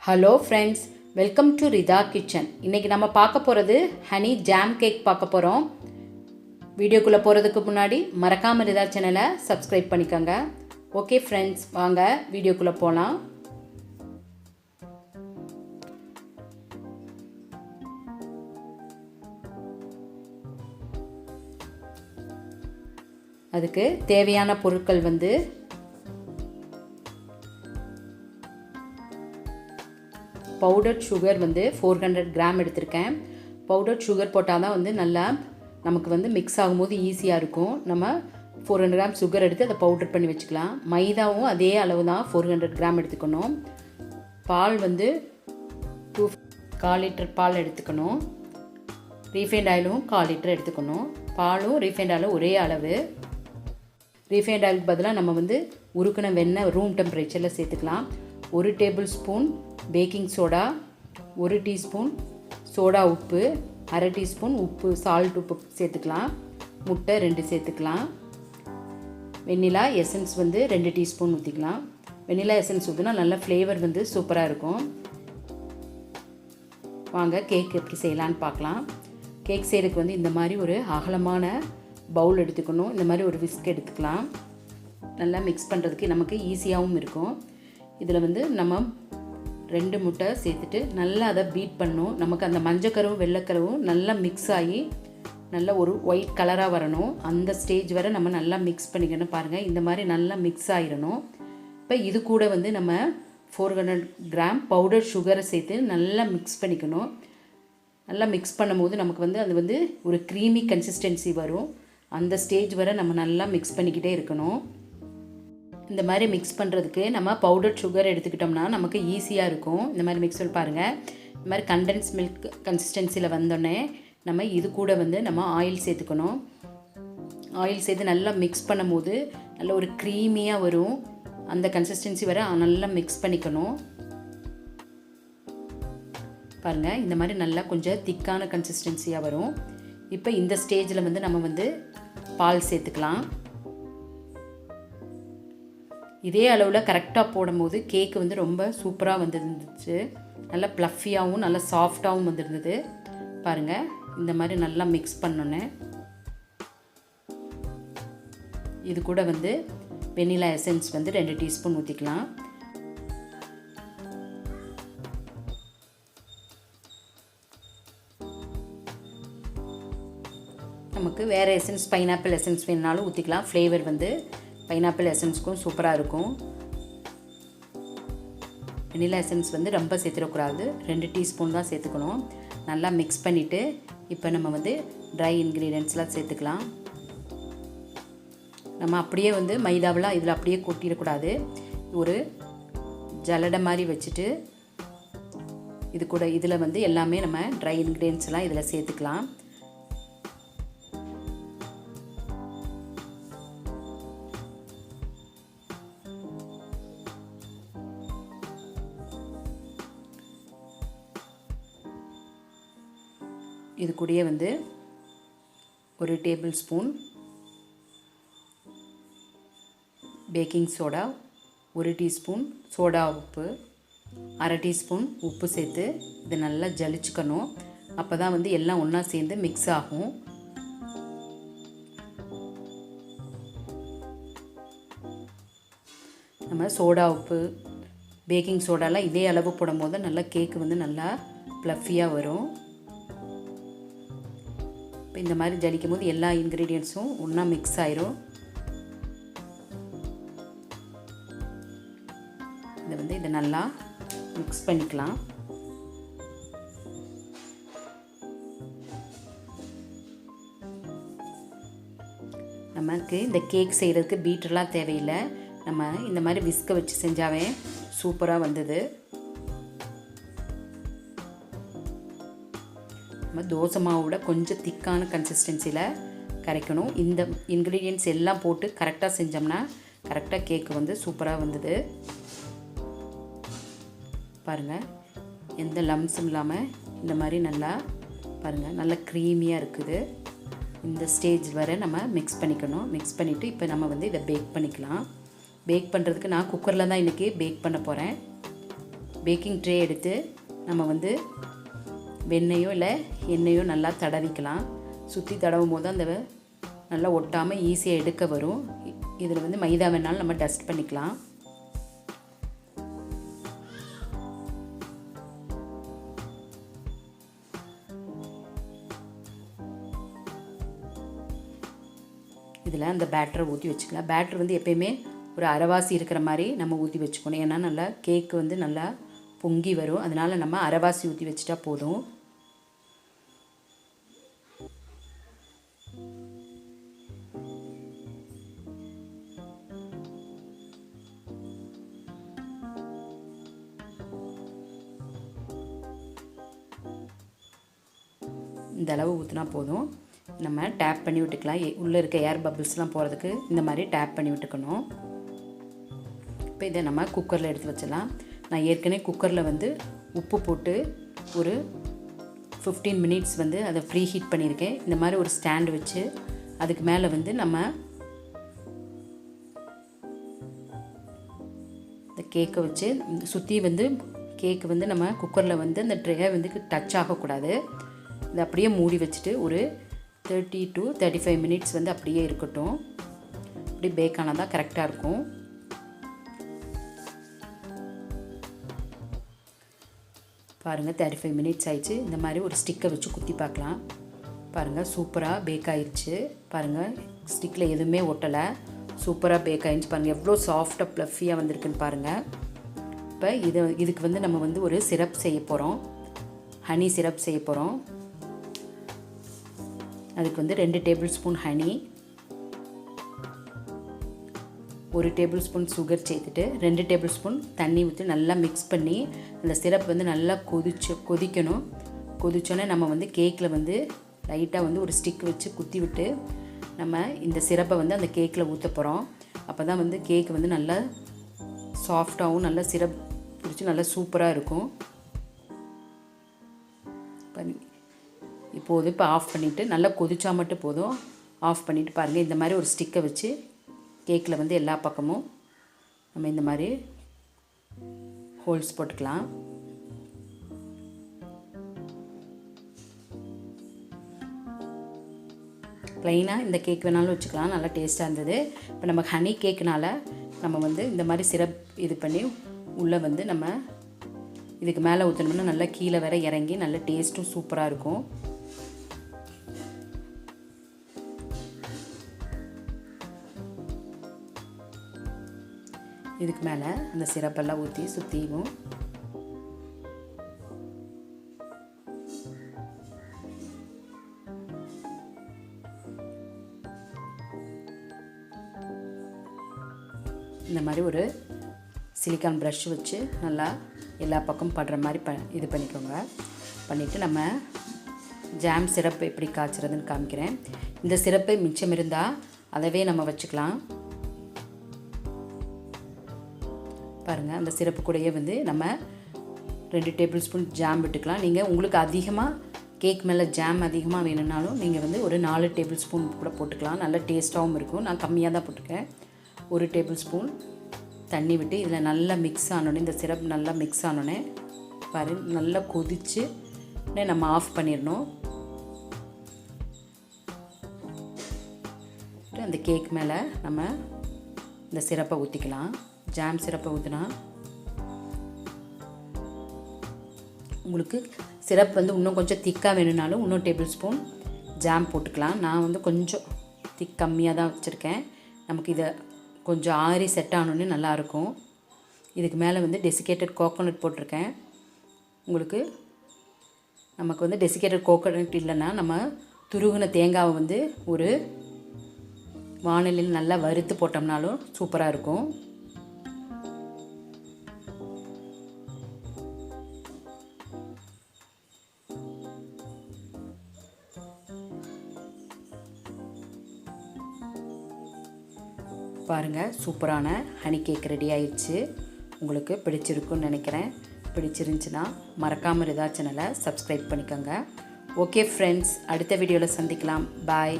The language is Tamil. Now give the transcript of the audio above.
Hello friends, welcome to Rida kitchen. இன்றைக்கி நம்ம பார்க்க போகிறது ஹனி ஜாம் கேக் பார்க்க போகிறோம். வீடியோக்குள்ளே போகிறதுக்கு முன்னாடி மறக்காமல் ரிதா சேனலை சப்ஸ்கிரைப் பண்ணிக்கோங்க. ஓகே ஃப்ரெண்ட்ஸ், வாங்க வீடியோக்குள்ளே போகலாம். அதுக்கு தேவையான பொருட்கள் பவுடர் சுகர் 400 கிராம் எடுத்திருக்கேன். பவுடர் சுகர் போட்டால் தான் நல்லா நமக்கு மிக்ஸ் ஆகும்போது ஈஸியாக இருக்கும். நம்ம 400 கிராம் சுகர் எடுத்து அதை பவுடர் பண்ணி வச்சுக்கலாம். மைதாவும் அதே அளவு தான் 400 கிராம் எடுத்துக்கணும். பால் 1/4 லிட்டர் பால் எடுத்துக்கணும். ரீஃபைண்ட் ஆயிலும் 1/4 லிட்டர் எடுத்துக்கணும். பாலும் ரீஃபைண்ட் ஆயிலும் ஒரே அளவு. ரீஃபைண்ட் ஆயிலுக்கு பதிலாக நம்ம உருக்கின வெண்ணெய் ரூம் டெம்பரேச்சரில் சேர்த்துக்கலாம். 1 table spoon baking soda, 1 teaspoon soda உப்பு, 1/2 டீஸ்பூன் உப்பு சால்ட் உப்பு சேர்த்துக்கலாம். முட்டை 2 சேர்த்துக்கலாம். வெண்ணிலா எசன்ஸ் 2 டீஸ்பூன் ஊற்றிக்கலாம். வெண்ணிலா எசன்ஸ் ஊற்றினா நல்ல ஃப்ளேவர் சூப்பராக இருக்கும். வாங்க கேக் எப்படி செய்யலான்னு பார்க்கலாம். கேக் செய்கிறதுக்கு இந்த மாதிரி ஒரு அகலமான பவுல் எடுத்துக்கணும். இந்த மாதிரி ஒரு விஸ்க் எடுத்துக்கலாம். நல்லா மிக்ஸ் பண்ணுறதுக்கு நமக்கு ஈஸியாகவும் இருக்கும். இதில் நம்ம 2 முட்டை சேர்த்துட்டு நல்லா அதை பீட் பண்ணணும். நமக்கு அந்த மஞ்சக்கருவும் வெள்ளைக்கருவும் நல்லா மிக்ஸ் ஆகி நல்ல ஒரு ஒயிட் கலராக வரணும். அந்த ஸ்டேஜ் வரை நம்ம நல்லா மிக்ஸ் பண்ணிக்கணும். பாருங்கள், இந்த மாதிரி நல்லா மிக்ஸ் ஆகிடணும். இப்போ இது கூட நம்ம 400 கிராம் பவுடர் சுகரை சேர்த்து நல்லா மிக்ஸ் பண்ணிக்கணும். நல்லா மிக்ஸ் பண்ணும்போது நமக்கு அது ஒரு க்ரீமி கன்சிஸ்டன்சி வரும். அந்த ஸ்டேஜ் வரை நம்ம நல்லா மிக்ஸ் பண்ணிக்கிட்டே இருக்கணும். இந்த மாதிரி மிக்ஸ் பண்ணுறதுக்கு நம்ம பவுடர் சுகர் எடுத்துக்கிட்டோம்னா நமக்கு ஈஸியாக இருக்கும். இந்த மாதிரி மிக்ஸ் பண்ணி பாருங்கள். இந்த மாதிரி கண்டென்ஸ் மில்க் கன்சிஸ்டன்சியில் வந்தோடனே நம்ம இது கூட நம்ம ஆயில் சேர்த்துக்கணும். ஆயில் சேர்த்து நல்லா மிக்ஸ் பண்ணும்போது நல்ல ஒரு க்ரீமியாக வரும். அந்த கன்சிஸ்டன்சி வரை நல்லா மிக்ஸ் பண்ணிக்கணும். பாருங்கள், இந்த மாதிரி நல்லா கொஞ்சம் திக்கான கன்சிஸ்டன்சியாக வரும். இப்போ இந்த ஸ்டேஜில் நம்ம பால் சேர்த்துக்கலாம். இதே அளவில் கரெக்டாக போடும்போது கேக்கு ரொம்ப சூப்பராக வந்துருந்துச்சு. நல்லா ப்ளஃபியாகவும் நல்லா சாஃப்டாகவும் வந்துருந்தது. பாருங்கள், இந்த மாதிரி நல்லா மிக்ஸ் பண்ணோன்னே இது கூட வெண்ணிலா எசன்ஸ் 2 டீஸ்பூன் ஊற்றிக்கலாம். நமக்கு வேறு எசன்ஸ் பைனாப்பிள் எசன்ஸ் வேணுனாலும் ஊற்றிக்கலாம். ஃப்ளேவர் பைனாப்பிள் எசன்ஸ்க்கும் சூப்பராக இருக்கும். வெனிலா எசன்ஸ் ரொம்ப சேர்த்துடக்கூடாது. 2 டீஸ்பூன் தான் சேர்த்துக்கணும். நல்லா மிக்ஸ் பண்ணிவிட்டு இப்போ நம்ம ட்ரை இன்க்ரீடியன்ட்ஸ்லாம் சேர்த்துக்கலாம். நம்ம அப்படியே மைதாவெலாம் இதில் அப்படியே கொட்டிடக்கூடாது. ஒரு ஜல்லடை மாதிரி வச்சுட்டு இது கூட இதில் எல்லாமே நம்ம ட்ரை இன்க்ரீடியன்ட்ஸ்லாம் இதில் சேர்த்துக்கலாம். இது கூடயே 1 table spoon baking soda, 1 teaspoon soda உப்பு, 1/2 டீஸ்பூன் உப்பு சேர்த்து இதை நல்லா ஜலிச்சுக்கணும். அப்போ தான் எல்லாம் ஒன்றா சேர்ந்து மிக்ஸ் ஆகும். நம்ம சோடா உப்பு பேக்கிங் சோடாலாம் இதே அளவு போடும்போது நல்லா கேக்கு நல்லா ப்ளஃபியாக வரும். இப்போ இந்த மாதிரி ஜலிக்கும் போது எல்லா இன்க்ரீடியன்ட்ஸும் ஒன்றா மிக்ஸ் ஆயிரும். இதை நல்லா மிக்ஸ் பண்ணிக்கலாம். நமக்கு இந்த கேக் செய்கிறதுக்கு பீட்டர்லாம் தேவையில்லை. நம்ம இந்த மாதிரி விஸ்கை வச்சு செஞ்சாவே சூப்பராக வந்தது. நம்ம தோசை மாவோட கொஞ்சம் திக்கான கன்சிஸ்டன்சியில் கரைக்கணும். இந்த இன்க்ரீடியன்ட்ஸ் எல்லாம் போட்டு கரெக்டாக செஞ்சோம்னா கரெக்டாக கேக்கு சூப்பராக வந்தது. பாருங்கள், எந்த லம்ஸும் இல்லாமல் இந்த மாதிரி நல்லா பாருங்கள் நல்லா க்ரீமியாக இருக்குது. இந்த ஸ்டேஜ் வரை நம்ம மிக்ஸ் பண்ணிக்கணும். மிக்ஸ் பண்ணிவிட்டு இப்போ நம்ம இதை பேக் பண்ணிக்கலாம். பேக் பண்ணுறதுக்கு நான் குக்கரில் தான் இன்றைக்கி பேக் பண்ண போகிறேன். பேக்கிங் ட்ரே எடுத்து நம்ம வந்து வெண்ணெயோ இல்லை எண்ணெயோ நல்லா தடவிக்கலாம். சுற்றி தடவும் போது அந்த நல்லா ஒட்டாமல் ஈஸியாக எடுக்க வரும். இதில் வந்து மைதா வேணாலும் நம்ம டஸ்ட் பண்ணிக்கலாம். இதில் அந்த பேட்டரை ஊற்றி வச்சுக்கலாம். பேட்டர் வந்து எப்பயுமே ஒரு அரைவாசி இருக்கிற மாதிரி நம்ம ஊற்றி வச்சுக்கணும். ஏன்னா நல்லா கேக்கு வந்து நல்லா பொங்கி வரும். அதனால் நம்ம அரைவாசி ஊற்றி வச்சுட்டா போதும். இந்த அளவு ஊற்றினா போதும். நம்ம டேப் பண்ணி விட்டுக்கலாம். உள்ளே இருக்க ஏர் பபிள்ஸ்லாம் போகிறதுக்கு இந்த மாதிரி டேப் பண்ணி விட்டுக்கணும். இப்போ இதை நம்ம குக்கரில் எடுத்து வச்சிடலாம். நான் ஏற்கனவே குக்கரில் வந்து உப்பு போட்டு ஒரு 15 மினிட்ஸ் வந்து அதை ப்ரீ ஹீட் பண்ணியிருக்கேன். இந்த மாதிரி ஒரு ஸ்டாண்டு வச்சு அதுக்கு மேலே வந்து நம்ம இந்த கேக்கை வச்சு சுற்றி வந்து கேக்கு வந்து நம்ம குக்கரில் வந்து அந்த ட்ரே வந்து டச் ஆகக்கூடாது. இதை அப்படியே மூடி வச்சுட்டு ஒரு 30 to 35 மினிட்ஸ் வந்து அப்படியே இருக்கட்டும். அப்படி பேக் ஆனால் தான் கரெக்டாக இருக்கும். பாருங்கள் 35 மினிட்ஸ் ஆயிடுச்சு. இந்த மாதிரி ஒரு ஸ்டிக்கை வச்சு குத்தி பார்க்கலாம். பாருங்கள் சூப்பராக பேக் ஆயிடுச்சு. பாருங்கள் ஸ்டிக்கில் எதுவுமே ஒட்டலை. சூப்பராக பேக் ஆயிடுச்சு. பாருங்கள் எவ்வளோ சாஃப்டாக ப்ளஃபியாக வந்திருக்குன்னு பாருங்கள். இப்போ இதுக்கு வந்து நம்ம வந்து ஒரு சிரப் செய்ய போகிறோம். ஹனி சிரப் செய்ய போகிறோம். அதுக்கு வந்து 2 table spoon honey, 1 table spoon sugar சேர்த்துட்டு 2 டேபிள் ஸ்பூன் தண்ணி ஊற்றி நல்லா மிக்ஸ் பண்ணி அந்த சிரப் வந்து நல்லா கொதிக்கணும். கொதிச்சோன்னே நம்ம வந்து கேக்கில் வந்து லைட்டாக வந்து ஒரு ஸ்டிக் வச்சு குத்தி விட்டு நம்ம இந்த சிரப்பை வந்து அந்த கேக்கில் ஊற்ற போகிறோம். அப்போ தான் வந்து கேக் வந்து நல்லா சாஃப்டாகவும் நல்லா சிரப் பிடிச்சி நல்லா சூப்பராக இருக்கும். இப்போது இப்போ ஆஃப் பண்ணிவிட்டு நல்லா கொதிச்சா மட்டும் போதும். ஆஃப் பண்ணிவிட்டு பாருங்கள் இந்த மாதிரி ஒரு ஸ்டிக்கை வச்சு கேக்கில் வந்து எல்லா பக்கமும் நம்ம இந்த மாதிரி ஹோல்ஸ் போட்டுக்கலாம். ப்ளைனாக இந்த கேக் வேணாலும் வச்சுக்கலாம். நல்லா டேஸ்ட்டாக இருந்தது. இப்போ நம்ம ஹனி கேக்குனால் நம்ம வந்து இந்த மாதிரி சிரப் இது பண்ணி உள்ளே வந்து நம்ம இதுக்கு மேலே ஊற்றணும்னா நல்லா கீழே வர இறங்கி நல்ல டேஸ்ட்டும் சூப்பராக இருக்கும். இதுக்கு மேலே அந்த சிரப்பெல்லாம் ஊற்றி சுற்றியும் இந்த மாதிரி ஒரு சிலிக்கான் ப்ரஷ் வச்சு நல்லா எல்லா பக்கம் படுற மாதிரி இது பண்ணிக்கோங்க. பண்ணிவிட்டு நம்ம ஜாம் சிரப் எப்படி காய்ச்சறதுன்னு காமிக்கிறேன். இந்த சிரப்பை மிச்சம் இருந்தால் அதவே நம்ம வச்சுக்கலாம். பாருங்கள் அந்த சிரப்பு கூடயே வந்து நம்ம 2 டேபிள் ஸ்பூன் ஜாம் விட்டுக்கலாம். நீங்கள் உங்களுக்கு அதிகமாக கேக் மேலே ஜாம் அதிகமாக வேணும்னாலும் நீங்கள் வந்து ஒரு 4 டேபிள் ஸ்பூன் கூட போட்டுக்கலாம். நல்ல டேஸ்ட்டாகவும் இருக்கும். நான் கம்மியாக தான் போட்டிருக்கேன். 1 டேபிள் ஸ்பூன் தண்ணி விட்டு இதில் நல்லா மிக்ஸ் ஆனோடனே இந்த சிரப் நல்லா மிக்ஸ் ஆனோடனே பாருங்கள் நல்லா கொதித்து நம்ம ஆஃப் பண்ணிடணும். அந்த கேக் மேலே நம்ம இந்த சிரப்பை ஊற்றிக்கலாம். ஜாம் சிரப்பை ஊற்றினா உங்களுக்கு சிரப் வந்து இன்னும் கொஞ்சம் திக்காக வேணும்னாலும் இன்னும் டேபிள் ஸ்பூன் ஜாம் போட்டுக்கலாம். நான் வந்து கொஞ்சம் திக் கம்மியாக தான் வச்சுருக்கேன். நமக்கு இதை கொஞ்சம் ஆறி செட் ஆனோன்னு நல்லாயிருக்கும். இதுக்கு மேலே வந்து டெசிகேட்டட் கோகோனட் போட்டிருக்கேன். உங்களுக்கு நமக்கு வந்து டெசிகேட்டட் கோகோனட் இல்லைன்னா நம்ம துருவின தேங்காவை வந்து ஒரு வாணலியில் நல்லா வறுத்து போட்டோம்னாலும் சூப்பராக இருக்கும். பாருங்கள் சூப்பரான ஹனி கேக் ரெடி ஆயிடுச்சு. உங்களுக்கு பிடிச்சிருக்குன்னு நினைக்கிறேன். பிடிச்சிருந்துச்சுன்னா மறக்காமல் ரிதா சேனலை சப்ஸ்கிரைப் பண்ணிக்கோங்க. ஓகே ஃப்ரெண்ட்ஸ், அடுத்த வீடியோவில் சந்திக்கலாம். பாய்.